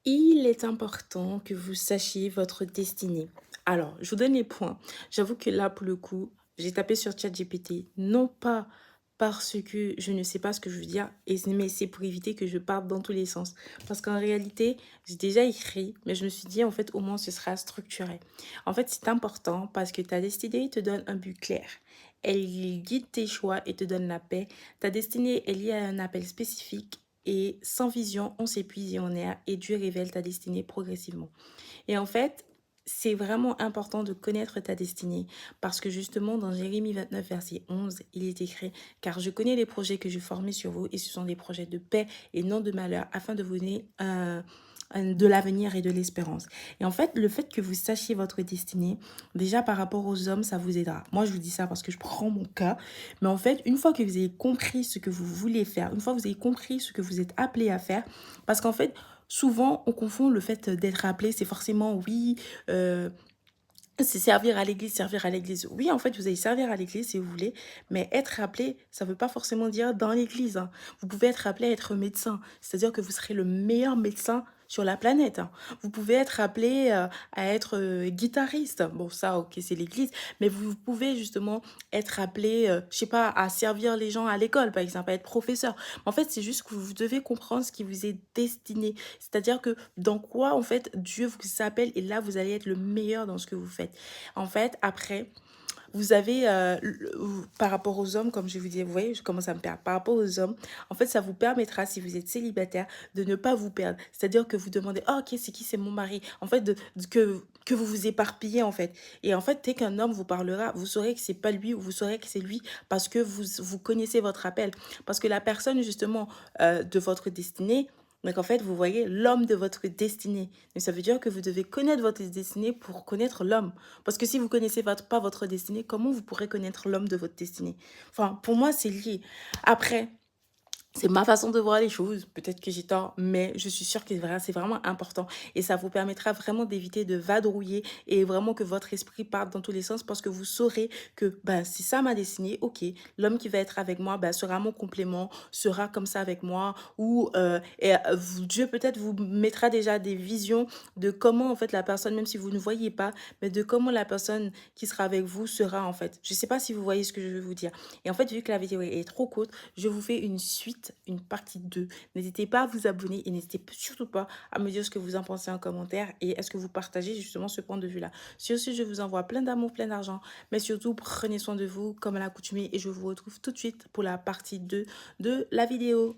Il est important que vous sachiez votre destinée. Alors, je vous donne les points. J'avoue que là, pour le coup, j'ai tapé sur ChatGPT, non pas parce que je ne sais pas ce que je veux dire, mais c'est pour éviter que je parte dans tous les sens. Parce qu'en réalité, j'ai déjà écrit, mais je me suis dit, en fait, au moins, ce sera structuré. En fait, c'est important parce que ta destinée te donne un but clair. Elle guide tes choix et te donne la paix. Ta destinée est liée à un appel spécifique et sans vision, on s'épuise et on erre et Dieu révèle ta destinée progressivement. Et en fait, c'est vraiment important de connaître ta destinée parce que justement dans Jérémie 29 verset 11, il est écrit: car je connais les projets que je formais sur vous et ce sont des projets de paix et non de malheur afin de vous donner de l'avenir et de l'espérance. Et en fait, le fait que vous sachiez votre destinée, déjà par rapport aux hommes, ça vous aidera. Moi, je vous dis ça parce que je prends mon cas. Mais en fait, une fois que vous avez compris ce que vous voulez faire, une fois que vous avez compris ce que vous êtes appelé à faire, parce qu'en fait, souvent, on confond le fait d'être appelé, c'est forcément oui, euh, c'est servir à l'église, servir à l'église. Oui, en fait, vous allez servir à l'église si vous voulez, mais être appelé, ça ne veut pas forcément dire dans l'église, hein. Vous pouvez être appelé à être médecin, c'est-à-dire que vous serez le meilleur médecin sur la planète, hein. Vous pouvez être appelé à être guitariste. Bon, ça, ok, c'est l'église, mais vous pouvez justement être appelé, je sais pas, à servir les gens à l'école, par exemple, à être professeur. En fait, c'est juste que vous devez comprendre ce qui vous est destiné. C'est-à-dire que dans quoi, en fait, Dieu vous appelle et là, vous allez être le meilleur dans ce que vous faites. En fait, après, vous avez, par rapport aux hommes, comme je vous disais, vous voyez, je commence à me perdre. Par rapport aux hommes, en fait, ça vous permettra, si vous êtes célibataire, de ne pas vous perdre. C'est-à-dire que vous demandez, oh, ok, c'est qui, c'est mon mari. En fait, que vous vous éparpillez, en fait. Et en fait, dès qu'un homme vous parlera, vous saurez que c'est pas lui ou vous saurez que c'est lui parce que vous connaissez votre appel. Parce que la personne, justement, de votre destinée, donc en fait, vous voyez l'homme de votre destinée. Mais ça veut dire que vous devez connaître votre destinée pour connaître l'homme. Parce que si vous connaissez pas votre destinée, comment vous pourrez connaître l'homme de votre destinée? Enfin, pour moi, c'est lié. Après, c'est ma façon de voir les choses. Peut-être que j'ai tort, mais je suis sûre que c'est vraiment important. Et ça vous permettra vraiment d'éviter de vadrouiller et vraiment que votre esprit parte dans tous les sens parce que vous saurez que ben, c'est ça ma destinée. Ok, l'homme qui va être avec moi ben, sera mon complément, sera comme ça avec moi. Ou Dieu peut-être vous mettra déjà des visions de comment en fait la personne, même si vous ne voyez pas, mais de comment la personne qui sera avec vous sera en fait. Je ne sais pas si vous voyez ce que je veux vous dire. Et en fait, vu que la vidéo est trop courte, je vous fais une suite, une partie 2. N'hésitez pas à vous abonner et n'hésitez surtout pas à me dire ce que vous en pensez en commentaire et est-ce que vous partagez justement ce point de vue-là. Sur ce, je vous envoie plein d'amour, plein d'argent, mais surtout prenez soin de vous comme à l'accoutumée et je vous retrouve tout de suite pour la partie 2 de la vidéo.